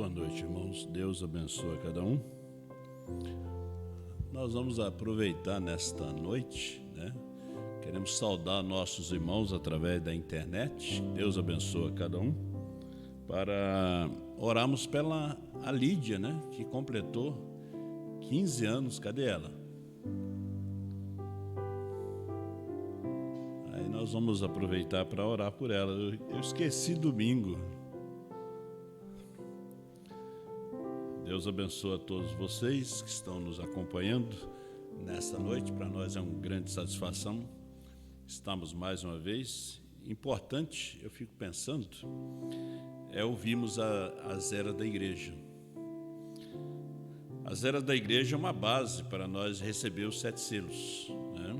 Boa noite, irmãos. Deus abençoe cada um. Nós vamos aproveitar nesta noite, né? Queremos saudar nossos irmãos através da internet. Deus abençoe cada um. Para orarmos pela a Lídia, né? Que completou 15 anos. Cadê ela? Aí nós vamos aproveitar para orar por ela. Eu esqueci domingo. Deus abençoe a todos vocês que estão nos acompanhando nesta noite. Para nós é uma grande satisfação. Estamos mais uma vez. Importante, eu fico pensando, ouvirmos as eras da igreja. As eras da igreja é uma base para nós receber os 7 selos, né?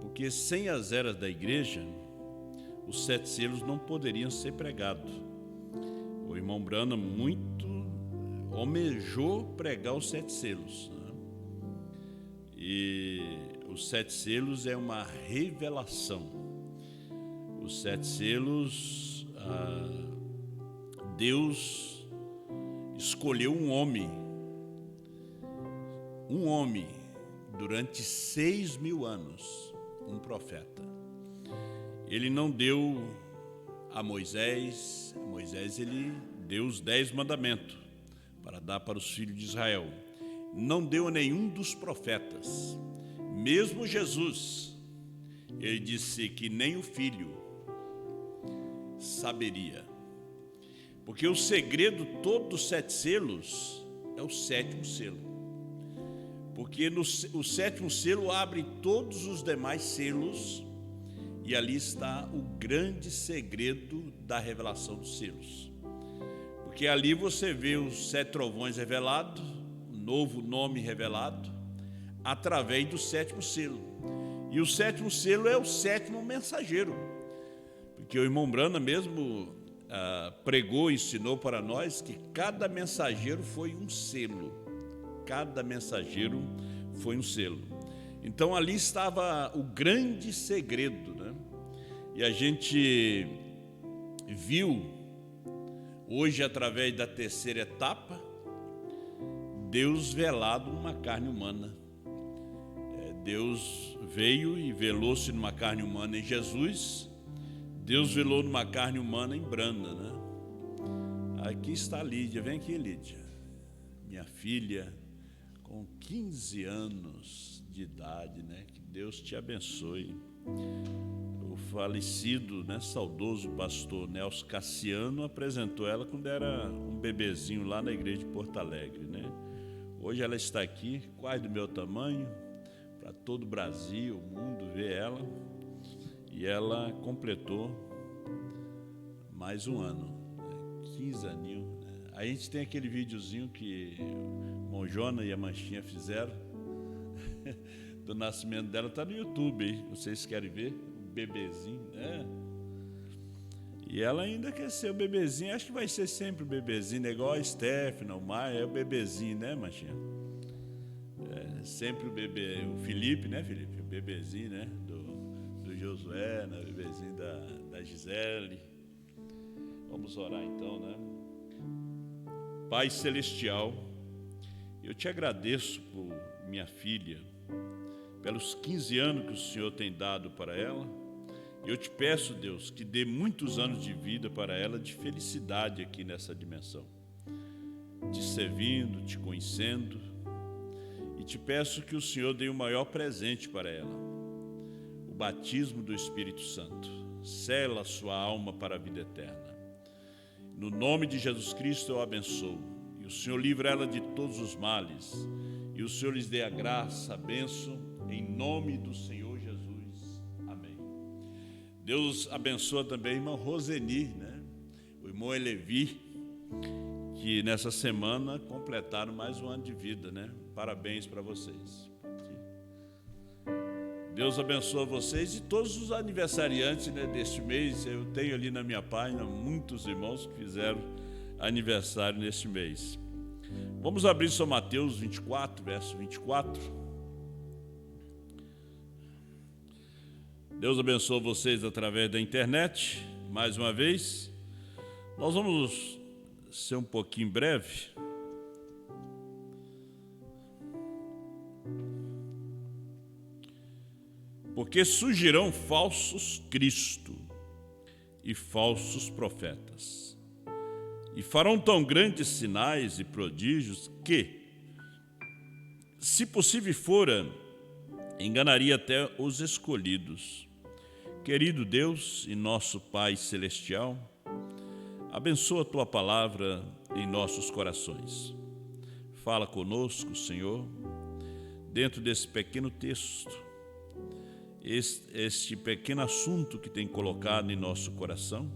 Porque sem as eras da igreja, os 7 selos não poderiam ser pregados. O irmão Branham muito almejou pregar os 7 selos, né? E os 7 selos é uma revelação. Os 7 selos, Deus escolheu um homem durante 6.000 anos, um profeta. Ele não deu a Moisés, ele deu os 10 mandamentos para dar para os filhos de Israel. Não deu a nenhum dos profetas. Mesmo Jesus, ele disse que nem o filho saberia. Porque o segredo todo dos 7 selos é o 7º selo. Porque o 7º selo abre todos os demais selos e ali está o grande segredo da revelação dos selos. Porque ali você vê os 7 trovões revelados, o novo nome revelado, através do 7º selo. E o 7º selo é o 7º mensageiro. Porque o irmão Branham mesmo pregou e ensinou para nós que cada mensageiro foi um selo. Cada mensageiro foi um selo. Então ali estava o grande segredo, né? E a gente viu hoje, através da 3ª etapa, Deus velado numa carne humana. Deus veio e velou-se numa carne humana em Jesus. Deus velou numa carne humana em Branham, né? Aqui está a Lídia. Vem aqui, Lídia. Minha filha, com 15 anos de idade, né? Que Deus te abençoe. O falecido, né, saudoso pastor Nelson Cassiano apresentou ela quando era um bebezinho lá na igreja de Porto Alegre, né? Hoje ela está aqui, quase do meu tamanho, para todo o Brasil, o mundo ver ela. E ela completou mais um ano, né? 15 aninhos. Aí a gente tem aquele videozinho que o Monjona e a Manchinha fizeram do nascimento dela, está no YouTube aí, vocês querem ver? Bebezinho, né? E ela ainda quer ser o bebezinho. Acho que vai ser sempre o bebezinho, é igual a Stephanie, o Maia, é o bebezinho, né, Manchinha? Sempre o bebê, o Felipe, né, Felipe? O bebezinho, né, do Josué, né? O bebezinho da Gisele. Vamos orar então, né? Pai Celestial, eu te agradeço por minha filha, pelos 15 anos que o Senhor tem dado para ela. Eu te peço, Deus, que dê muitos anos de vida para ela, de felicidade aqui nessa dimensão, te servindo, te conhecendo, e te peço que o Senhor dê o maior presente para ela, o batismo do Espírito Santo. Sela a sua alma para a vida eterna. No nome de Jesus Cristo eu a abençoo, e o Senhor livra ela de todos os males, e o Senhor lhes dê a graça, a bênção, em nome do Senhor Jesus. Amém. Deus abençoa também a irmã Roseni, né? O irmão Elevi, que nessa semana completaram mais um ano de vida, né? Parabéns para vocês. Deus abençoe vocês e todos os aniversariantes, né, deste mês. Eu tenho ali na minha página muitos irmãos que fizeram aniversário neste mês. Vamos abrir São Mateus 24, verso 24. Deus abençoe vocês através da internet. Mais uma vez, nós vamos ser um pouquinho breve. Porque surgirão falsos Cristo e falsos profetas, e farão tão grandes sinais e prodígios que, se possível fora, enganaria até os escolhidos. Querido Deus e nosso Pai Celestial, abençoa a Tua palavra em nossos corações. Fala conosco, Senhor, dentro desse pequeno texto, este pequeno assunto que tem colocado em nosso coração.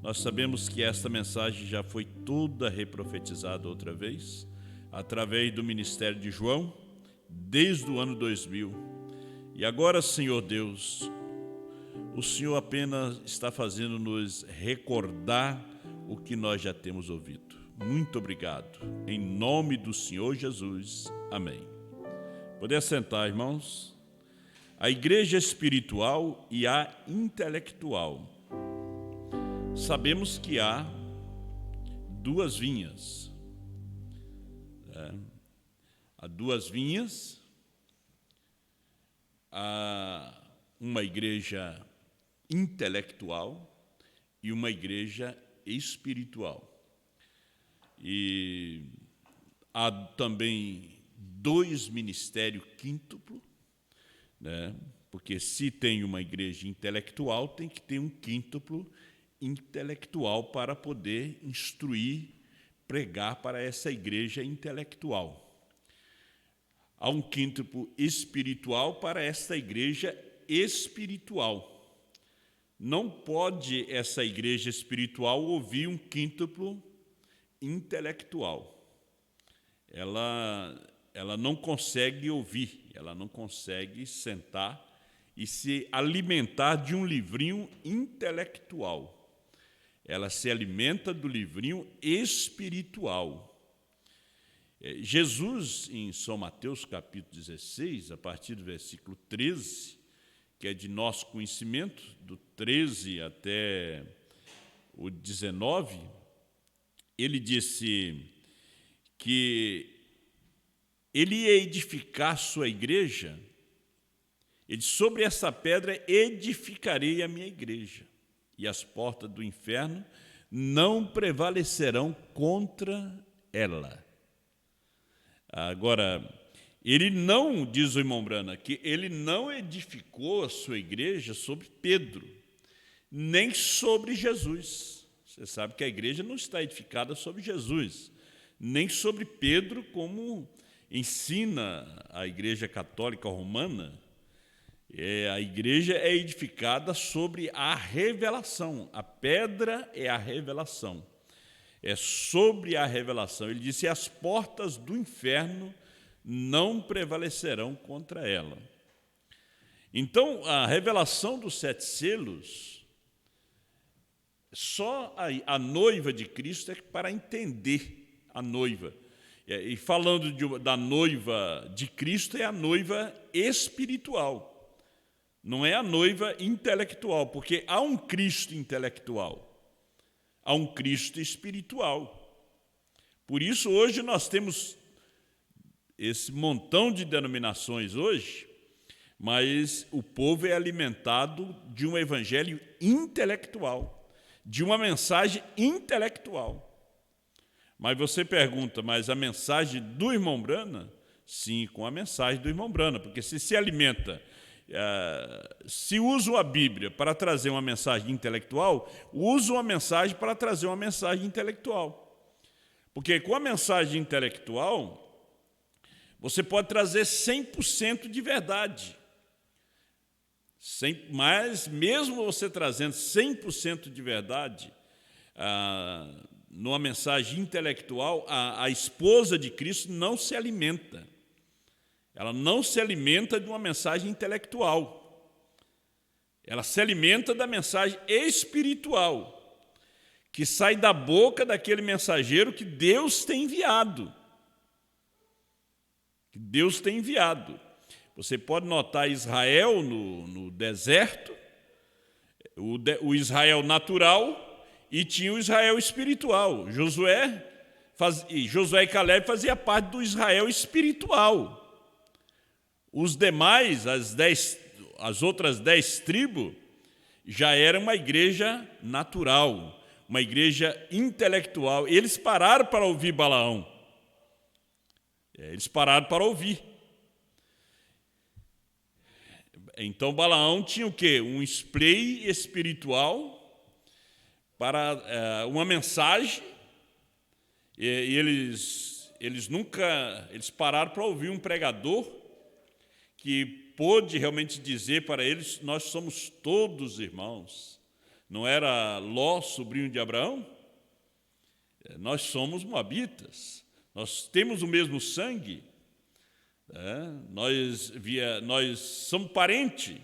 Nós sabemos que esta mensagem já foi toda reprofetizada outra vez, através do ministério de João, desde o ano 2000. E agora, Senhor Deus, o Senhor apenas está fazendo nos recordar o que nós já temos ouvido. Muito obrigado. Em nome do Senhor Jesus. Amém. Poder sentar, irmãos. A igreja espiritual e a intelectual. Sabemos que há duas vinhas. Há duas vinhas. Há uma igreja intelectual e uma igreja espiritual. E há também dois ministérios quíntuplos, né? Porque se tem uma igreja intelectual, tem que ter um quíntuplo intelectual para poder instruir, pregar para essa igreja intelectual. Há um quíntuplo espiritual para esta igreja espiritual. Não pode essa igreja espiritual ouvir um quíntuplo intelectual. Ela não consegue ouvir, ela não consegue sentar e se alimentar de um livrinho intelectual. Ela se alimenta do livrinho espiritual. Jesus, em São Mateus, capítulo 16, a partir do versículo 13, que é de nosso conhecimento, do 13 até o 19, ele disse que ele ia edificar sua igreja. Ele disse: sobre essa pedra edificarei a minha igreja, e as portas do inferno não prevalecerão contra ela. Agora, ele não, diz o irmão Brana, que ele não edificou a sua igreja sobre Pedro, nem sobre Jesus. Você sabe que a igreja não está edificada sobre Jesus, nem sobre Pedro, como ensina a Igreja Católica Romana. A igreja é edificada sobre a revelação. A pedra é a revelação. É sobre a revelação. Ele disse: as portas do inferno não prevalecerão contra ela. Então, a revelação dos 7 selos, só a noiva de Cristo é para entender a noiva. E falando da noiva de Cristo, é a noiva espiritual. Não é a noiva intelectual, porque há um Cristo intelectual, há um Cristo espiritual. Por isso, hoje nós temos esse montão de denominações hoje, mas o povo é alimentado de um evangelho intelectual, de uma mensagem intelectual. Mas você pergunta, mas a mensagem do irmão Brana? Sim, com a mensagem do irmão Brana, porque se alimenta, se usa a Bíblia para trazer uma mensagem intelectual, usa uma mensagem para trazer uma mensagem intelectual. Porque com a mensagem intelectual, você pode trazer 100% de verdade. Mas mesmo você trazendo 100% de verdade, numa mensagem intelectual, a esposa de Cristo não se alimenta. Ela não se alimenta de uma mensagem intelectual. Ela se alimenta da mensagem espiritual, que sai da boca daquele mensageiro que Deus tem enviado. Que Deus tem enviado. Você pode notar Israel no deserto, o Israel natural e tinha o Israel espiritual. Josué e Caleb faziam parte do Israel espiritual. Os demais, as outras 10 tribos, já era uma igreja natural, uma igreja intelectual. Eles pararam para ouvir Balaão. Eles pararam para ouvir. Então Balaão tinha o quê? Um display espiritual para uma mensagem. E eles pararam para ouvir um pregador que pôde realmente dizer para eles: nós somos todos irmãos. Não era Ló, sobrinho de Abraão? Nós somos moabitas, nós temos o mesmo sangue, nós somos parentes.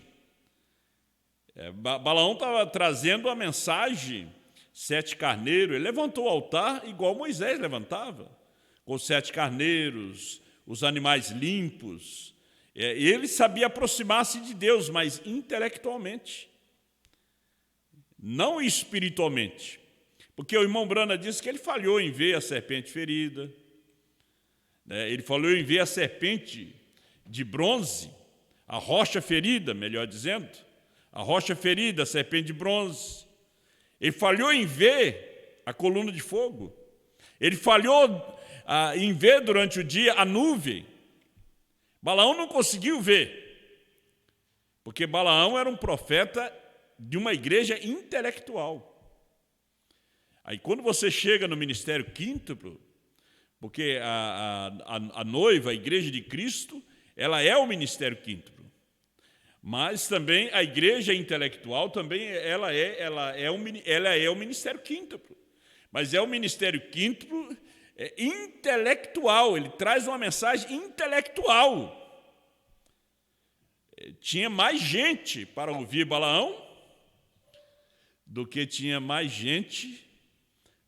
Balaão estava trazendo a mensagem, 7 carneiros, ele levantou o altar igual Moisés levantava, com 7 carneiros, os animais limpos. Ele sabia aproximar-se de Deus, mas intelectualmente, não espiritualmente. Porque o irmão Brana disse que ele falhou em ver a serpente ferida, ele falhou em ver a serpente de bronze, a rocha ferida, melhor dizendo, a rocha ferida, a serpente de bronze. Ele falhou em ver a coluna de fogo, ele falhou em ver durante o dia a nuvem. Balaão não conseguiu ver, porque Balaão era um profeta de uma igreja intelectual. Aí quando você chega no ministério quíntuplo, porque a noiva, a igreja de Cristo, ela é o ministério quíntuplo. Mas também a igreja intelectual também ela é o ministério quíntuplo. Mas é o ministério quíntuplo intelectual, ele traz uma mensagem intelectual. Tinha mais gente para ouvir Balaão do que tinha mais gente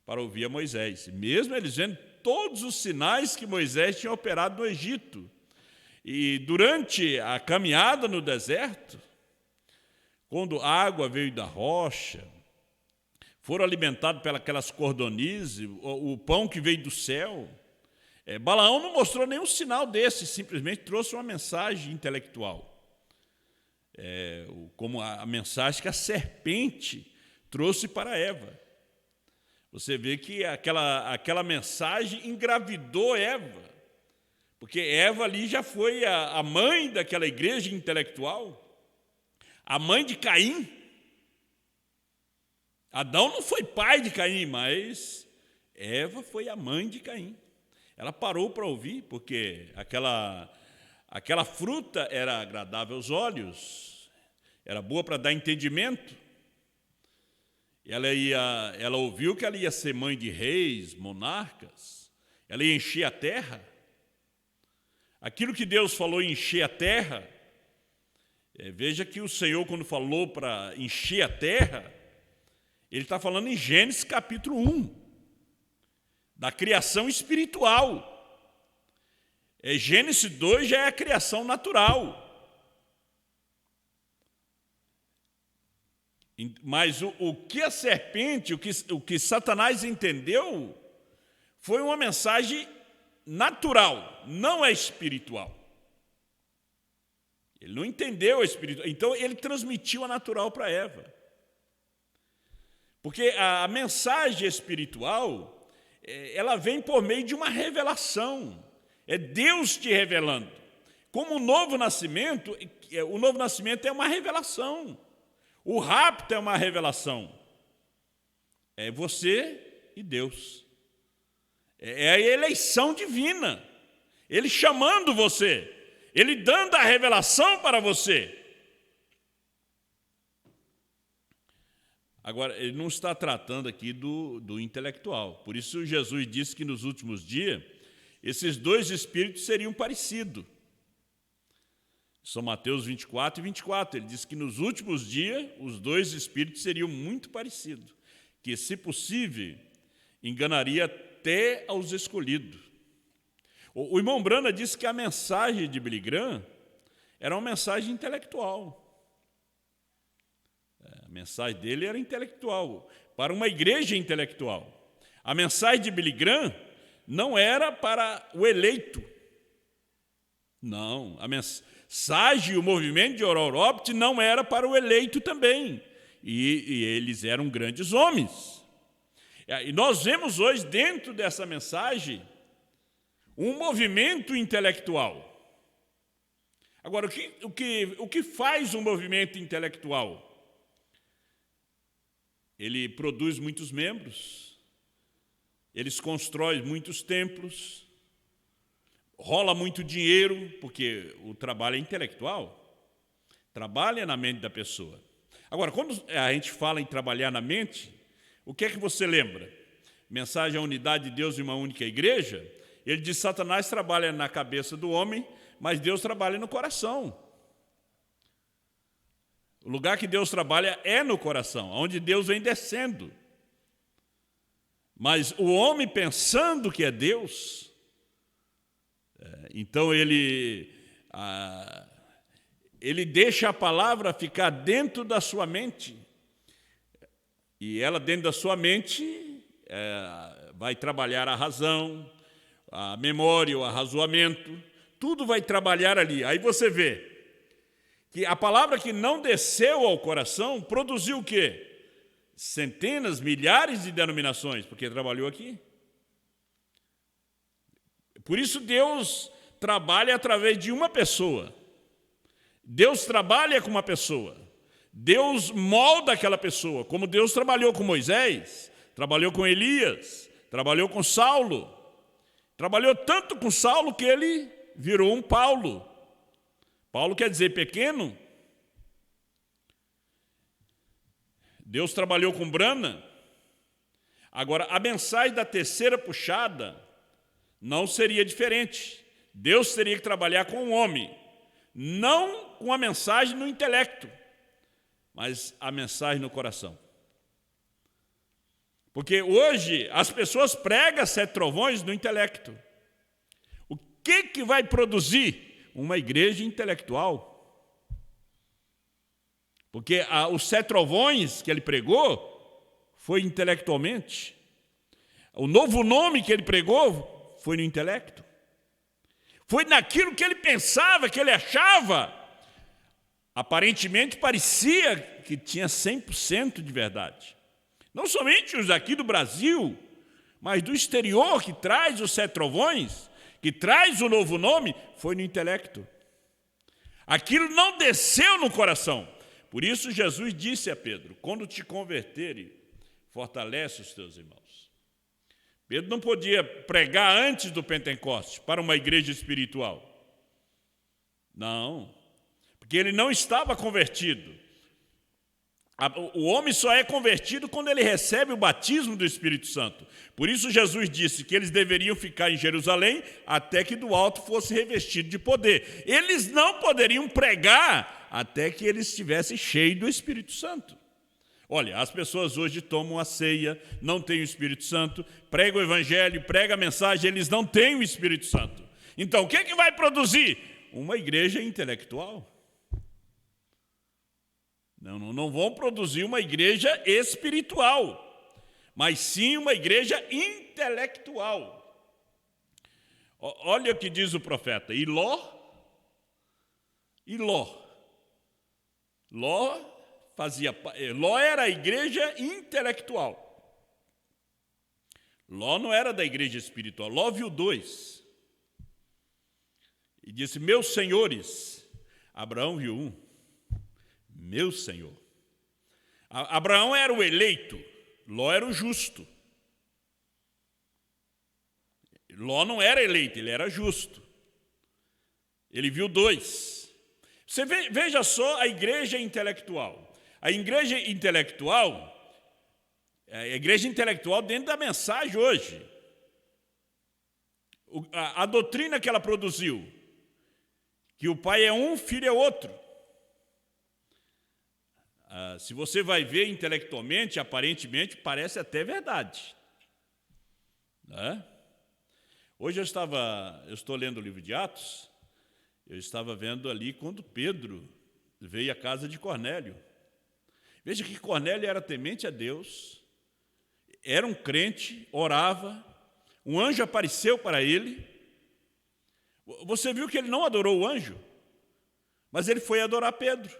para ouvir a Moisés. Mesmo eles vendo todos os sinais que Moisés tinha operado no Egito. E durante a caminhada no deserto, quando a água veio da rocha, foram alimentados pelas cordonizes, o pão que veio do céu, Balaão não mostrou nenhum sinal desse, simplesmente trouxe uma mensagem intelectual. Como a mensagem que a serpente trouxe para Eva. Você vê que aquela mensagem engravidou Eva, porque Eva ali já foi a mãe daquela igreja intelectual, a mãe de Caim. Adão não foi pai de Caim, mas Eva foi a mãe de Caim. Ela parou para ouvir, porque aquela fruta era agradável aos olhos, era boa para dar entendimento. Ela ouviu que ela ia ser mãe de reis, monarcas, ela ia encher a terra. Aquilo que Deus falou em encher a terra, veja que o Senhor, quando falou para encher a terra, Ele está falando em Gênesis capítulo 1, da criação espiritual. Gênesis 2 já é a criação natural. Mas o que a serpente, o que Satanás entendeu, foi uma mensagem natural, não é espiritual. Ele não entendeu a espiritual, então ele transmitiu a natural para Eva. Porque a mensagem espiritual, ela vem por meio de uma revelação, é Deus te revelando. Como o novo nascimento é uma revelação. O rapto é uma revelação. É você e Deus. É a eleição divina. Ele chamando você. Ele dando a revelação para você. Agora, ele não está tratando aqui do intelectual. Por isso Jesus disse que nos últimos dias, esses dois espíritos seriam parecidos. São Mateus 24 e 24, ele diz que nos últimos dias os dois espíritos seriam muito parecidos, que, se possível, enganaria até aos escolhidos. O irmão Brana disse que a mensagem de Billy Graham era uma mensagem intelectual. A mensagem dele era intelectual, para uma igreja intelectual. A mensagem de Billy Graham não era para o eleito. Não, a mensagem e o movimento de Oral Roberts não era para o eleito também. E eles eram grandes homens. E nós vemos hoje, dentro dessa mensagem, um movimento intelectual. Agora, o que faz um movimento intelectual? Ele produz muitos membros, eles constroem muitos templos, rola muito dinheiro, porque o trabalho é intelectual, trabalha na mente da pessoa. Agora, quando a gente fala em trabalhar na mente, o que é que você lembra? Mensagem à unidade de Deus em uma única igreja? Ele diz: Satanás trabalha na cabeça do homem, mas Deus trabalha no coração. O lugar que Deus trabalha é no coração, onde Deus vem descendo. Mas o homem pensando que é Deus, então ele deixa a palavra ficar dentro da sua mente. E ela, dentro da sua mente, vai trabalhar a razão, a memória, o arrazoamento, tudo vai trabalhar ali. Aí você vê que a palavra que não desceu ao coração produziu o quê? Centenas, milhares de denominações, porque trabalhou aqui. Por isso Deus trabalha através de uma pessoa. Deus trabalha com uma pessoa. Deus molda aquela pessoa, como Deus trabalhou com Moisés, trabalhou com Elias, trabalhou com Saulo. Trabalhou tanto com Saulo que ele virou um Paulo. Paulo quer dizer pequeno. Deus trabalhou com Brana. Agora, a mensagem da terceira puxada não seria diferente. Deus teria que trabalhar com o homem, não com a mensagem no intelecto, mas a mensagem no coração. Porque hoje as pessoas pregam 7 trovões no intelecto. O que vai produzir uma igreja intelectual? Porque os 7 trovões que ele pregou foi intelectualmente. O novo nome que ele pregou foi no intelecto. Foi naquilo que ele pensava, que ele achava. Aparentemente parecia que tinha 100% de verdade. Não somente os aqui do Brasil, mas do exterior, que traz os 7 trovões, que traz o novo nome, foi no intelecto. Aquilo não desceu no coração. Por isso Jesus disse a Pedro: quando te converteres, fortalece os teus irmãos. Pedro não podia pregar antes do Pentecostes para uma igreja espiritual. Não, porque ele não estava convertido. O homem só é convertido quando ele recebe o batismo do Espírito Santo. Por isso Jesus disse que eles deveriam ficar em Jerusalém até que do alto fosse revestido de poder. Eles não poderiam pregar até que eles estivessem cheios do Espírito Santo. Olha, as pessoas hoje tomam a ceia, não têm o Espírito Santo, pregam o Evangelho, pregam a mensagem, eles não têm o Espírito Santo. Então, o que vai produzir? Uma igreja intelectual. Não vão produzir uma igreja espiritual, mas sim uma igreja intelectual. Olha o que diz o profeta: Ló era a igreja intelectual. Ló não era da igreja espiritual. Ló viu 2 e disse: meus senhores. Abraão viu 1. Meu Senhor. Abraão era o eleito, Ló era o justo. Ló não era eleito, ele era justo. Ele viu 2. Você veja só a igreja intelectual. A igreja intelectual dentro da mensagem hoje. A doutrina que ela produziu, que o pai é um, o filho é outro. Se você vai ver intelectualmente, aparentemente, parece até verdade. Né? Hoje eu estou lendo o livro de Atos, eu estava vendo ali quando Pedro veio à casa de Cornélio. Veja que Cornélio era temente a Deus, era um crente, orava, um anjo apareceu para ele. Você viu que ele não adorou o anjo, mas ele foi adorar Pedro.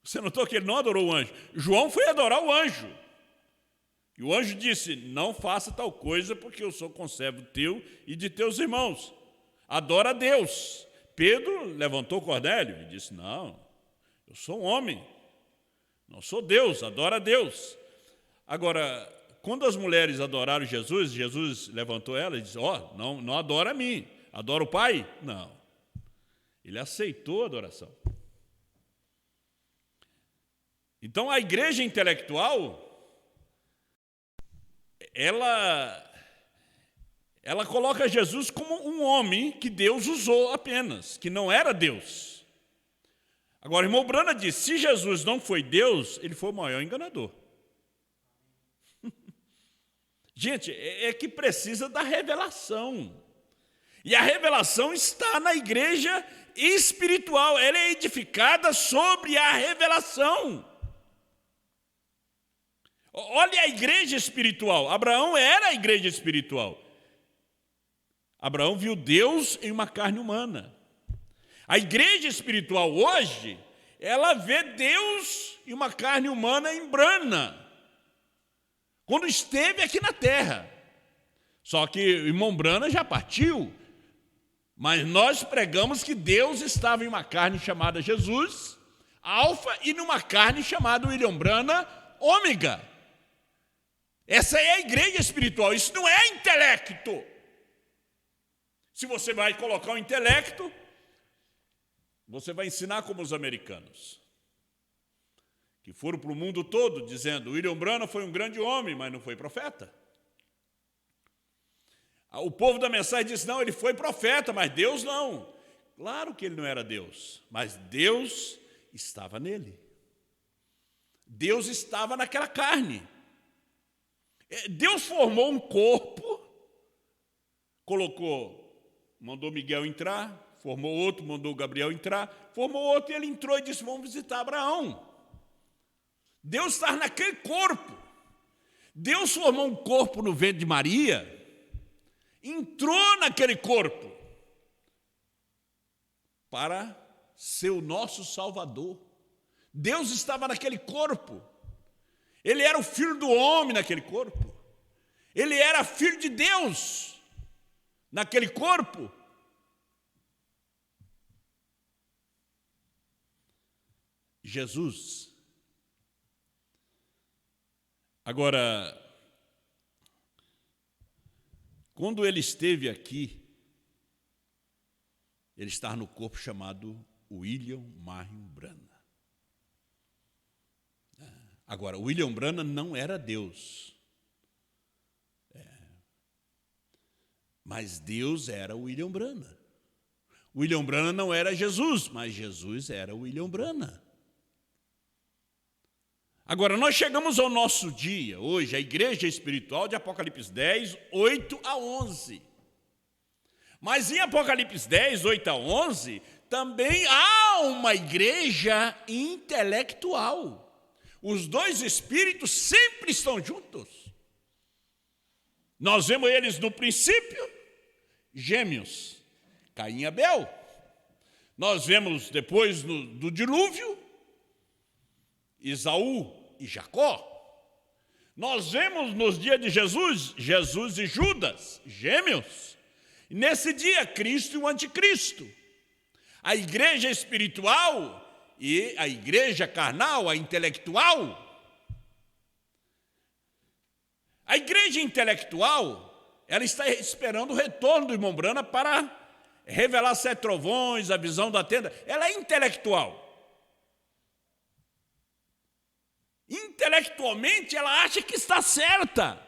Você notou que ele não adorou o anjo? João foi adorar o anjo. E o anjo disse: não faça tal coisa, porque eu sou conservo teu e de teus irmãos. Adora a Deus. Pedro levantou Cornélio e disse: não, eu sou um homem, não sou Deus, adora a Deus. Agora, quando as mulheres adoraram Jesus, Jesus levantou ela e disse: não adora a mim, adora o Pai? Não. Ele aceitou a adoração. Então, a igreja intelectual, ela coloca Jesus como um homem que Deus usou apenas, que não era Deus. Agora, o irmão Brana diz: se Jesus não foi Deus, ele foi o maior enganador. Gente, é que precisa da revelação. E a revelação está na igreja espiritual, ela é edificada sobre a revelação. Olha a igreja espiritual. Abraão era a igreja espiritual. Abraão viu Deus em uma carne humana. A igreja espiritual hoje, ela vê Deus em uma carne humana em Brana, quando esteve aqui na terra. Só que o irmão Brana já partiu, mas nós pregamos que Deus estava em uma carne chamada Jesus, Alfa, e numa carne chamada William Brana, Ômega. Essa é a igreja espiritual, isso não é intelecto. Se você vai colocar o intelecto, você vai ensinar como os americanos, que foram para o mundo todo dizendo: William Branham foi um grande homem, mas não foi profeta. O povo da mensagem disse: não, ele foi profeta, mas Deus não. Claro que ele não era Deus, mas Deus estava nele. Deus estava naquela carne. Deus formou um corpo, mandou Miguel entrar, formou outro, mandou Gabriel entrar, formou outro, e ele entrou e disse: vamos visitar Abraão. Deus está naquele corpo. Deus formou um corpo no ventre de Maria, entrou naquele corpo para ser o nosso Salvador. Deus estava naquele corpo. Ele era o filho do homem naquele corpo. Ele era filho de Deus naquele corpo. Jesus. Agora, quando ele esteve aqui, ele estava no corpo chamado William Marion Branham. Agora, William Branham não era Deus. Mas Deus era William Branham. William Branham não era Jesus, mas Jesus era William Branham. Agora, nós chegamos ao nosso dia, hoje, a igreja espiritual de Apocalipse 10, 8 a 11. Mas em Apocalipse 10, 8 a 11, também há uma igreja intelectual. Os dois espíritos sempre estão juntos. Nós vemos eles no princípio, gêmeos, Caim e Abel. Nós vemos depois do dilúvio, Esaú e Jacó. Nós vemos nos dias de Jesus, Jesus e Judas, gêmeos. E nesse dia, Cristo e o anticristo. A igreja espiritual e a igreja carnal, a intelectual. A igreja intelectual, ela está esperando o retorno do irmão Branham para revelar 7 trovões, a visão da tenda. Ela é intelectual. Intelectualmente, ela acha que está certa.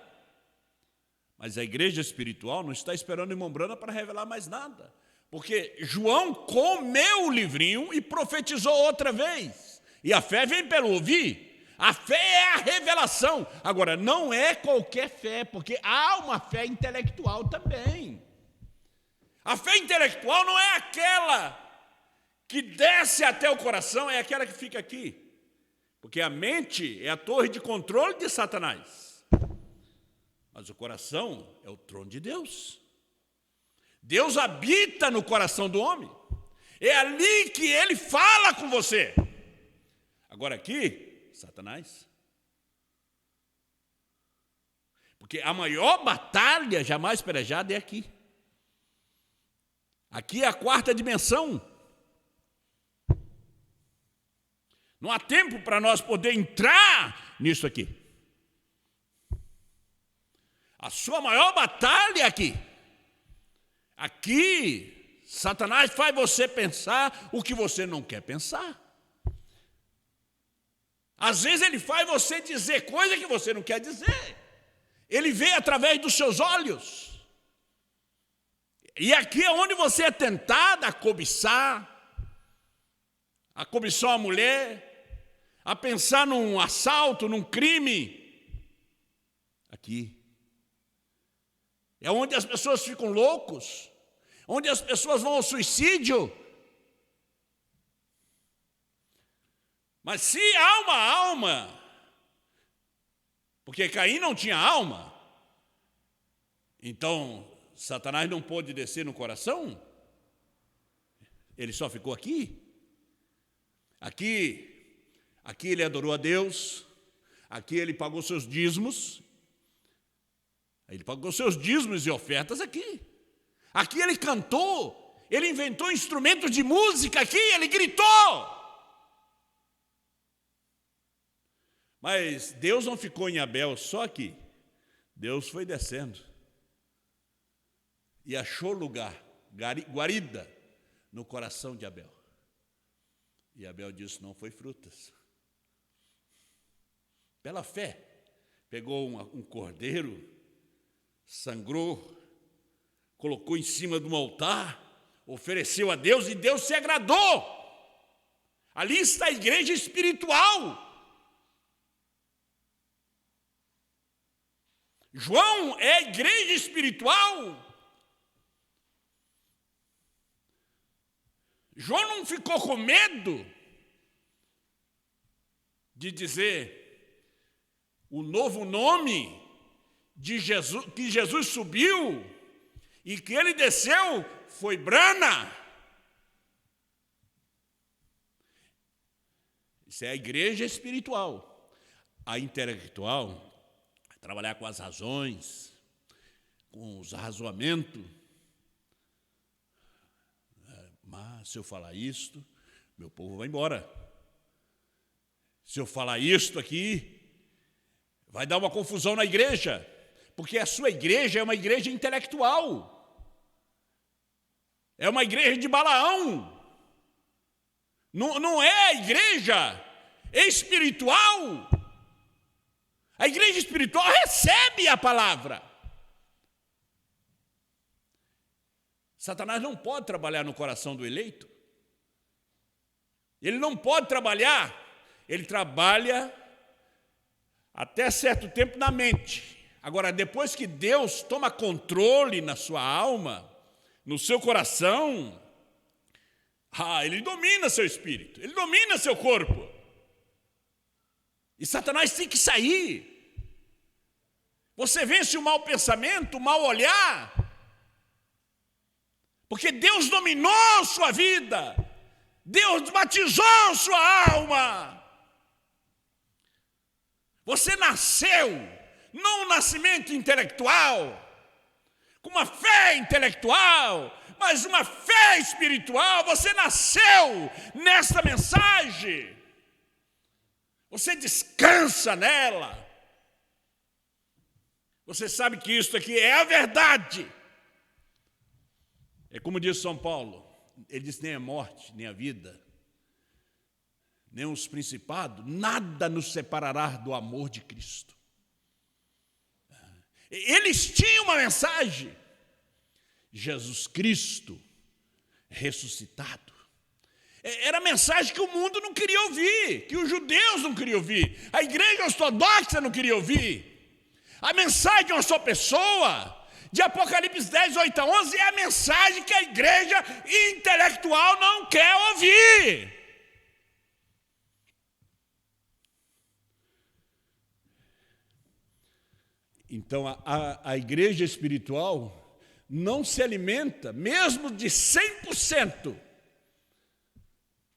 Mas a igreja espiritual não está esperando o irmão Branham para revelar mais nada. Porque João comeu o livrinho e profetizou outra vez. E a fé vem pelo ouvir. A fé é a revelação. Agora, não é qualquer fé, porque há uma fé intelectual também. A fé intelectual não é aquela que desce até o coração, é aquela que fica aqui. Porque a mente é a torre de controle de Satanás. Mas o coração é o trono de Deus. Deus habita no coração do homem. É ali que ele fala com você. Agora aqui, Satanás. Porque a maior batalha jamais pelejada é aqui. Aqui é a quarta dimensão. Não há tempo para nós poder entrar nisso aqui. A sua maior batalha é aqui. Aqui, Satanás faz você pensar o que você não quer pensar. Às vezes ele faz você dizer coisa que você não quer dizer. Ele vê através dos seus olhos. E aqui é onde você é tentado a cobiçar uma mulher, a pensar num assalto, num crime. Aqui. É onde as pessoas ficam loucos, onde as pessoas vão ao suicídio. Mas se há uma alma, porque Caim não tinha alma, então Satanás não pôde descer no coração, ele só ficou aqui. Aqui ele adorou a Deus, aqui ele pagou seus dízimos, ele pagou seus dízimos e ofertas aqui. Aqui ele cantou, ele inventou instrumentos de música aqui, ele gritou. Mas Deus não ficou em Abel só aqui. Deus foi descendo e achou lugar, guarida, no coração de Abel. E Abel disse, não foi frutas. Pela fé, pegou um cordeiro, sangrou, colocou em cima de um altar, ofereceu a Deus e Deus se agradou. Ali está a igreja espiritual. João é a igreja espiritual. João não ficou com medo de dizer o novo nome de Jesus, que Jesus subiu e que ele desceu foi Brana. Isso é a igreja espiritual. A intelectual, trabalhar com as razões, com os razoamentos. Mas se eu falar isto, meu povo vai embora. Se eu falar isto aqui, vai dar uma confusão na igreja, porque a sua igreja é uma igreja intelectual. É uma igreja de Balaão. Não é a igreja espiritual. A igreja espiritual recebe a palavra. Satanás não pode trabalhar no coração do eleito. Ele não pode trabalhar. Ele trabalha até certo tempo na mente. Agora, depois que Deus toma controle na sua alma, no seu coração, ele domina seu espírito, ele domina seu corpo. E Satanás tem que sair. Você vence o mau pensamento, o mau olhar, porque Deus dominou sua vida, Deus batizou sua alma. Você nasceu num nascimento intelectual, com uma fé intelectual, mas uma fé espiritual. Você nasceu nesta mensagem. Você descansa nela. Você sabe que isso aqui é a verdade. É como diz São Paulo, ele diz, nem a morte, nem a vida, nem os principados, nada nos separará do amor de Cristo. Eles tinham uma mensagem, Jesus Cristo ressuscitado. Era a mensagem que o mundo não queria ouvir, que os judeus não queriam ouvir, a igreja ortodoxa não queria ouvir. A mensagem de uma só pessoa, de Apocalipse 10, 8 a 11, é a mensagem que a igreja intelectual não quer ouvir. Então, a igreja espiritual não se alimenta, mesmo de 100%,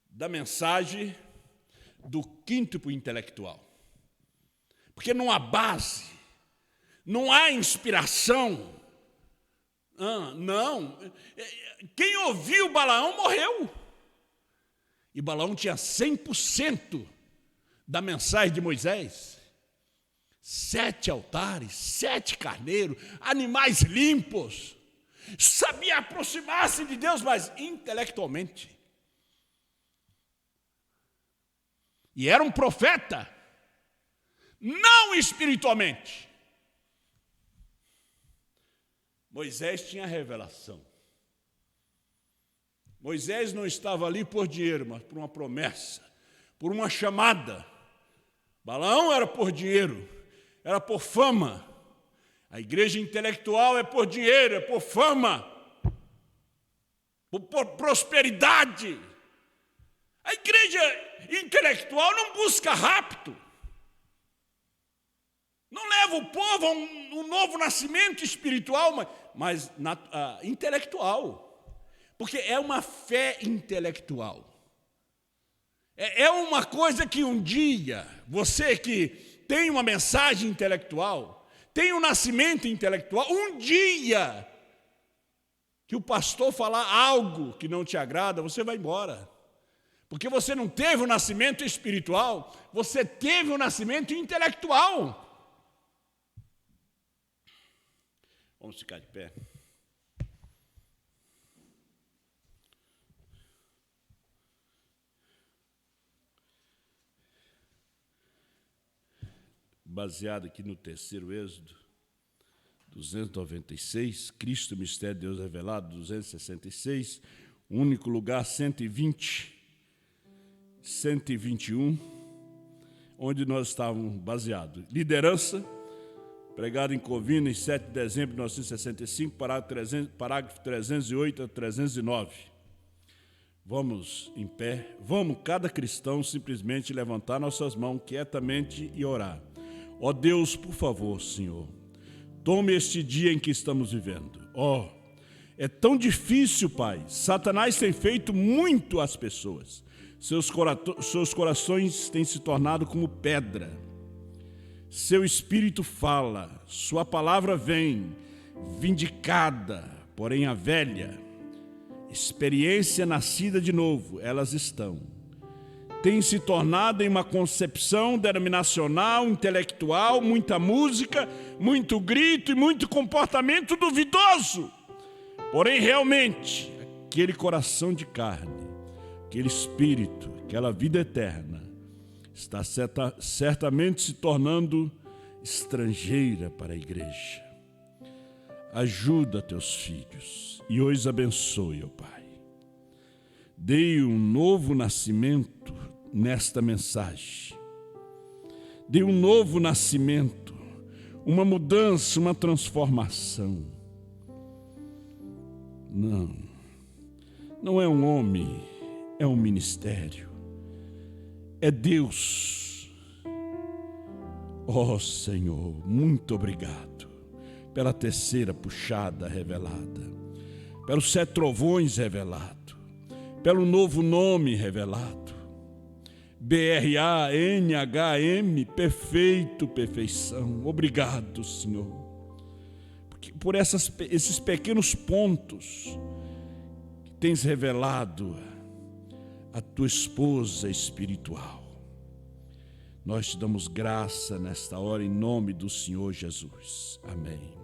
da mensagem do quíntuple intelectual. Porque não há base, não há inspiração. Não. Quem ouviu Balaão morreu. E Balaão tinha 100% da mensagem de Moisés. 7 altares, 7 carneiros, animais limpos. Sabia aproximar-se de Deus, mas intelectualmente. E era um profeta, não espiritualmente. Moisés tinha revelação. Moisés não estava ali por dinheiro, mas por uma promessa, por uma chamada. Balaão era por dinheiro, era por fama. A igreja intelectual é por dinheiro, é por fama, por prosperidade. A igreja intelectual não busca rapto. Não leva o povo a um novo nascimento espiritual, mas intelectual. Porque é uma fé intelectual. É uma coisa que um dia, você que tem uma mensagem intelectual, tem um nascimento intelectual, um dia que o pastor falar algo que não te agrada, você vai embora. Porque você não teve o nascimento espiritual, você teve o nascimento intelectual. Vamos ficar de pé. Baseado aqui no terceiro Êxodo, 296, Cristo, Mistério de Deus Revelado, 266, único lugar, 120, 121, onde nós estávamos baseados. Liderança, pregado em Covina, em 7 de dezembro de 1965, parágrafo 308 a 309. Vamos em pé, vamos, cada cristão, simplesmente levantar nossas mãos quietamente e orar. Ó Deus, por favor, Senhor, tome este dia em que estamos vivendo. É tão difícil, Pai. Satanás tem feito muito às pessoas. Seus corações têm se tornado como pedra. Seu espírito fala, sua palavra vem, vindicada, porém a velha experiência nascida de novo, elas tem se tornado em uma concepção denominacional, intelectual, muita música, muito grito e muito comportamento duvidoso. Porém, realmente, aquele coração de carne, aquele espírito, aquela vida eterna, está certamente se tornando estrangeira para a igreja. Ajuda teus filhos e os abençoe, ó Pai. Dê um novo nascimento nesta mensagem. Dê um novo nascimento, uma mudança, uma transformação. Não é um homem, é um ministério. É Deus. Ó Senhor, muito obrigado pela terceira puxada revelada, pelos 7 trovões revelados, pelo novo nome revelado. BRANHM, perfeito, perfeição. Obrigado, Senhor, por esses pequenos pontos que tens revelado a tua esposa espiritual. Nós te damos graça nesta hora em nome do Senhor Jesus. Amém.